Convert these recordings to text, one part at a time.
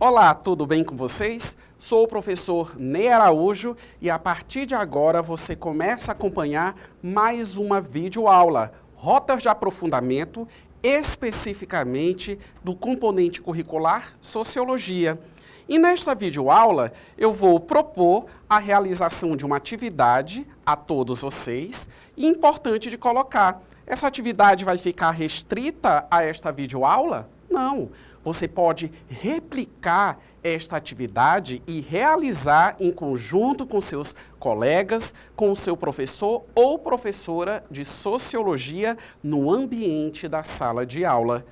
Olá, tudo bem com vocês? Sou o professor Ney Araújo e a partir de agora você começa a acompanhar mais uma videoaula, Rotas de Aprofundamento, especificamente do componente curricular Sociologia. E nesta videoaula eu vou propor a realização de uma atividade a todos vocês, e importante de colocar, essa atividade vai ficar restrita a esta videoaula? Não. Você pode replicar esta atividade e realizar em conjunto com seus colegas, com o seu professor ou professora de Sociologia no ambiente da sala de aula.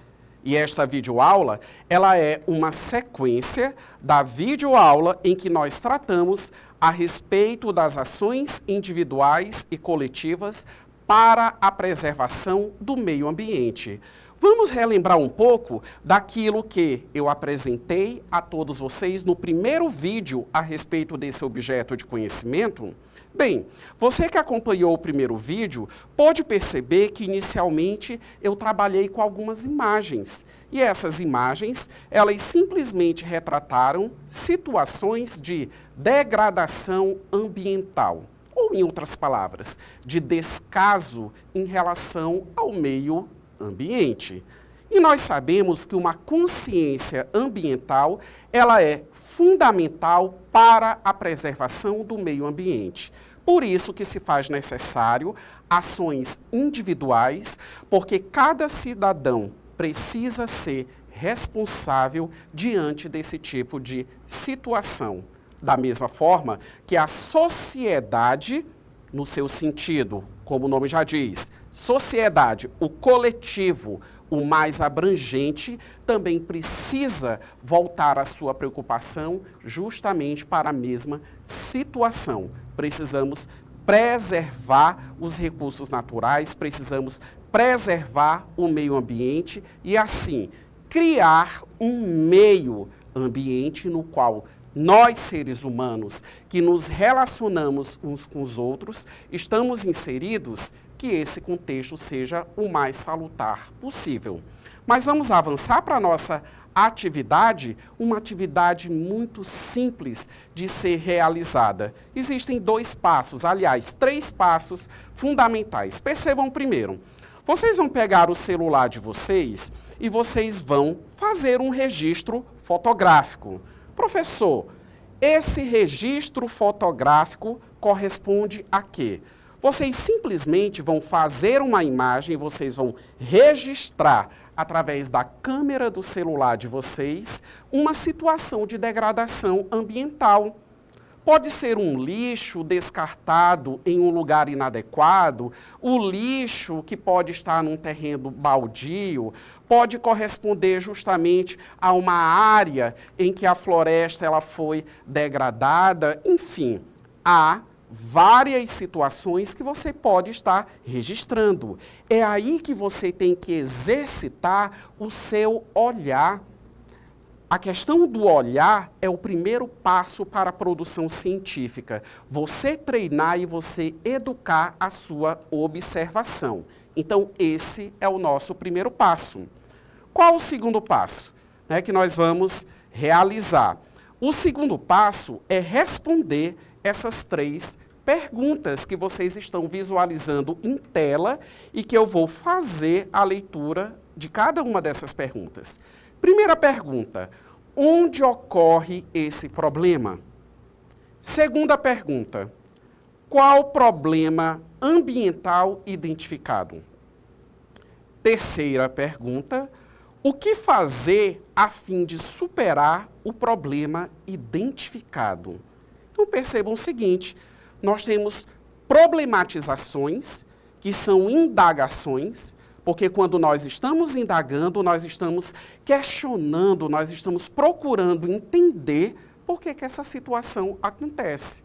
E esta videoaula, ela é uma sequência da videoaula em que nós tratamos a respeito das ações individuais e coletivas para a preservação do meio ambiente. Vamos relembrar um pouco daquilo que eu apresentei a todos vocês no primeiro vídeo a respeito desse objeto de conhecimento? Bem, você que acompanhou o primeiro vídeo pode perceber que inicialmente eu trabalhei com algumas imagens. E essas imagens, elas simplesmente retrataram situações de degradação ambiental. Ou, em outras palavras, de descaso em relação ao meio ambiente. E nós sabemos que uma consciência ambiental, ela é fundamental para a preservação do meio ambiente. Por isso que se faz necessário ações individuais, porque cada cidadão precisa ser responsável diante desse tipo de situação. Da mesma forma que a sociedade, no seu sentido, como o nome já diz, sociedade, o coletivo, o mais abrangente, também precisa voltar a sua preocupação justamente para a mesma situação. Precisamos preservar os recursos naturais, precisamos preservar o meio ambiente e, assim, criar um meio ambiente no qual nós, seres humanos, que nos relacionamos uns com os outros, estamos inseridos, que esse contexto seja o mais salutar possível. Mas vamos avançar para a nossa atividade, uma atividade muito simples de ser realizada. Existem 2 passos, aliás, 3 passos fundamentais. Percebam primeiro, vocês vão pegar o celular de vocês e vocês vão fazer um registro fotográfico. Professor, esse registro fotográfico corresponde a quê? Vocês simplesmente vão fazer uma imagem, vocês vão registrar através da câmera do celular de vocês uma situação de degradação ambiental. Pode ser um lixo descartado em um lugar inadequado, o lixo que pode estar num terreno baldio, pode corresponder justamente a uma área em que a floresta ela foi degradada, enfim, há várias situações que você pode estar registrando. É aí que você tem que exercitar o seu olhar. A questão do olhar é o primeiro passo para a produção científica. Você treinar e você educar a sua observação. Então, esse é o nosso primeiro passo. Qual o segundo passo, que nós vamos realizar? O segundo passo é responder essas 3 perguntas que vocês estão visualizando em tela e que eu vou fazer a leitura de cada uma dessas perguntas. Primeira pergunta, onde ocorre esse problema? Segunda pergunta, qual problema ambiental identificado? Terceira pergunta, o que fazer a fim de superar o problema identificado? Então percebam o seguinte, nós temos problematizações, que são indagações, porque quando nós estamos indagando, nós estamos questionando, nós estamos procurando entender por que essa situação acontece.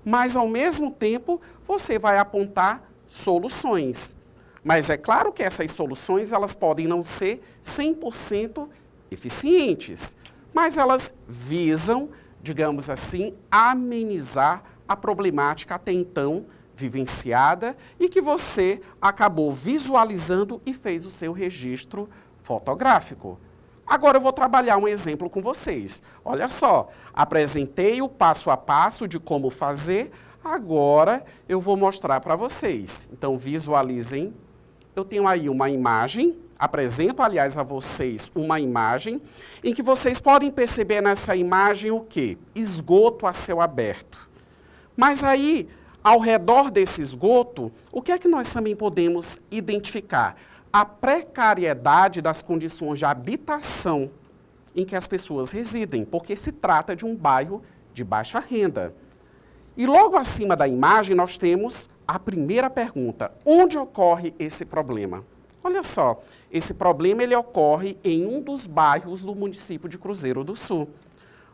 Mas, ao mesmo tempo, você vai apontar soluções. Mas é claro que essas soluções elas podem não ser 100% eficientes, mas elas visam, digamos assim, amenizar a problemática até então vivenciada e que você acabou visualizando e fez o seu registro fotográfico. Agora eu vou trabalhar um exemplo com vocês. Olha só, apresentei o passo a passo de como fazer, agora eu vou mostrar para vocês. Então visualizem, eu tenho aí uma imagem, apresento aliás a vocês uma imagem, em que vocês podem perceber nessa imagem o quê? Esgoto a céu aberto. Mas aí, ao redor desse esgoto, o que é que nós também podemos identificar? A precariedade das condições de habitação em que as pessoas residem, porque se trata de um bairro de baixa renda. E logo acima da imagem nós temos a primeira pergunta: onde ocorre esse problema? Olha só, esse problema ele ocorre em um dos bairros do município de Cruzeiro do Sul.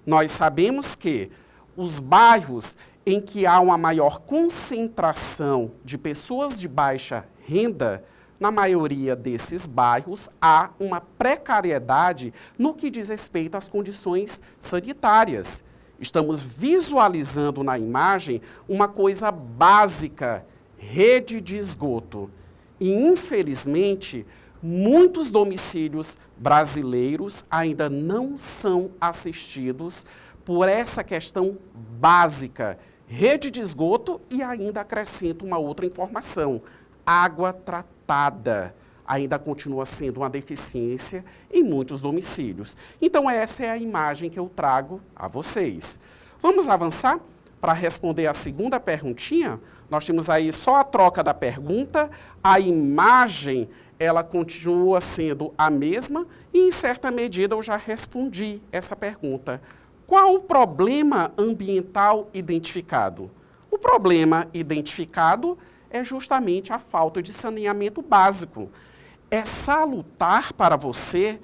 Nós sabemos que os bairros em que há uma maior concentração de pessoas de baixa renda, na maioria desses bairros, há uma precariedade no que diz respeito às condições sanitárias. Estamos visualizando na imagem uma coisa básica, rede de esgoto. E, infelizmente, muitos domicílios brasileiros ainda não são assistidos por essa questão básica, rede de esgoto, e ainda acrescento uma outra informação: água tratada ainda continua sendo uma deficiência em muitos domicílios. Então essa é a imagem que eu trago a vocês. Vamos avançar para responder a segunda perguntinha? Nós temos aí só a troca da pergunta, a imagem ela continua sendo a mesma e em certa medida eu já respondi essa pergunta. Qual o problema ambiental identificado? O problema identificado é justamente a falta de saneamento básico. É salutar para você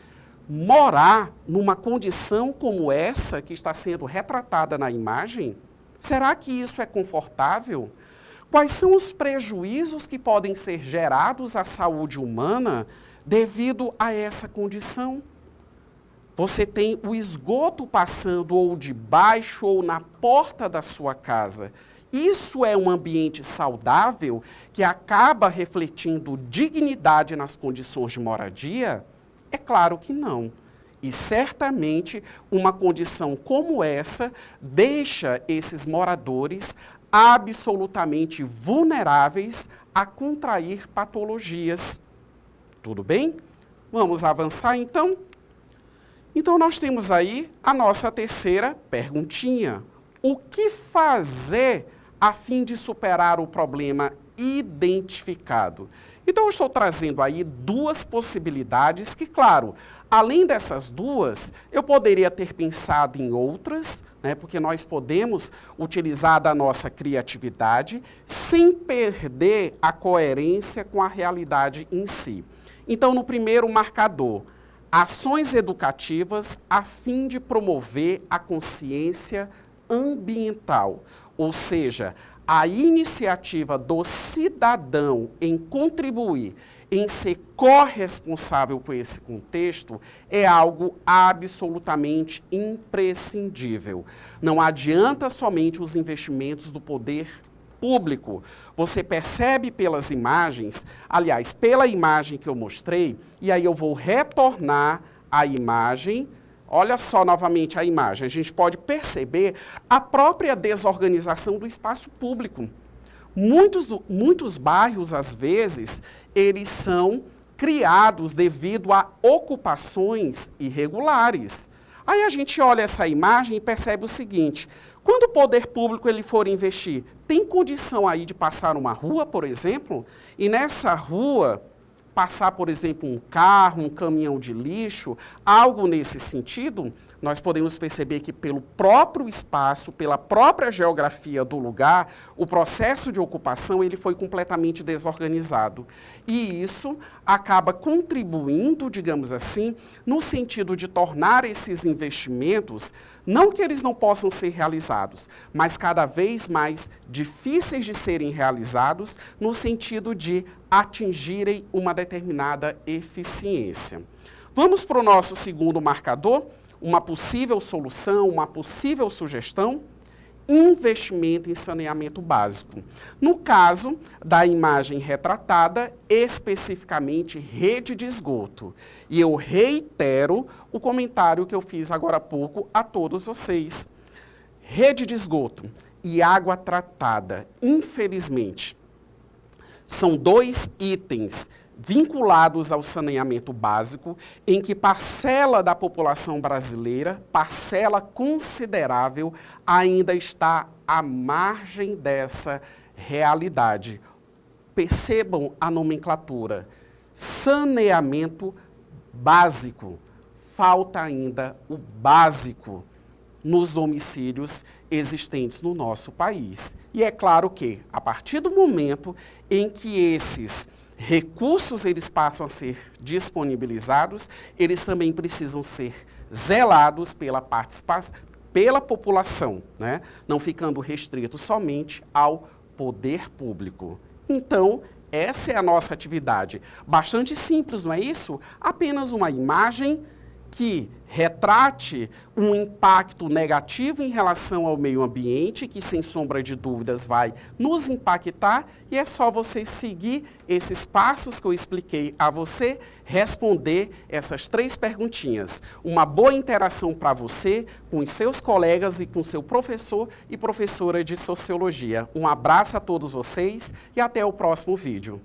morar numa condição como essa que está sendo retratada na imagem? Será que isso é confortável? Quais são os prejuízos que podem ser gerados à saúde humana devido a essa condição? Você tem o esgoto passando ou debaixo ou na porta da sua casa. Isso é um ambiente saudável que acaba refletindo dignidade nas condições de moradia? É claro que não. E certamente uma condição como essa deixa esses moradores absolutamente vulneráveis a contrair patologias. Tudo bem? Vamos avançar então? Então nós temos aí a nossa terceira perguntinha. O que fazer a fim de superar o problema identificado? Então, eu estou trazendo aí duas possibilidades que, claro, além dessas duas, eu poderia ter pensado em outras, né, porque nós podemos utilizar da nossa criatividade sem perder a coerência com a realidade em si. Então, no primeiro marcador, ações educativas a fim de promover a consciência ambiental, ou seja, a iniciativa do cidadão em contribuir, em ser corresponsável por esse contexto, é algo absolutamente imprescindível. Não adianta somente os investimentos do poder público. Você percebe pelas imagens, aliás, pela imagem que eu mostrei, e aí eu vou retornar à imagem. Olha só novamente a imagem, a gente pode perceber a própria desorganização do espaço público. Muitos bairros, às vezes, eles são criados devido a ocupações irregulares. Aí a gente olha essa imagem e percebe o seguinte: quando o poder público ele for investir, tem condição aí de passar uma rua, por exemplo, e nessa rua passar, por exemplo, um carro, um caminhão de lixo, algo nesse sentido? Nós podemos perceber que pelo próprio espaço, pela própria geografia do lugar, o processo de ocupação ele foi completamente desorganizado. E isso acaba contribuindo, digamos assim, no sentido de tornar esses investimentos, não que eles não possam ser realizados, mas cada vez mais difíceis de serem realizados, no sentido de atingirem uma determinada eficiência. Vamos para o nosso segundo marcador? Uma possível solução, uma possível sugestão? investimento em saneamento básico. No caso da imagem retratada, especificamente rede de esgoto. E eu reitero o comentário que eu fiz agora há pouco a todos vocês. Rede de esgoto e água tratada, infelizmente, são dois itens vinculados ao saneamento básico, em que parcela da população brasileira, parcela considerável, ainda está à margem dessa realidade. Percebam a nomenclatura. Saneamento básico. Falta ainda o básico nos domicílios existentes no nosso país. E é claro que, a partir do momento em que esses recursos eles passam a ser disponibilizados, eles também precisam ser zelados pela participação, pela população, né? Não ficando restrito somente ao poder público. Então, essa é a nossa atividade. Bastante simples, não é isso? Apenas uma imagem que retrate um impacto negativo em relação ao meio ambiente, que sem sombra de dúvidas vai nos impactar, e é só você seguir esses passos que eu expliquei a você, responder essas 3 perguntinhas. Uma boa interação para você, com os seus colegas e com seu professor e professora de Sociologia. Um abraço a todos vocês e até o próximo vídeo.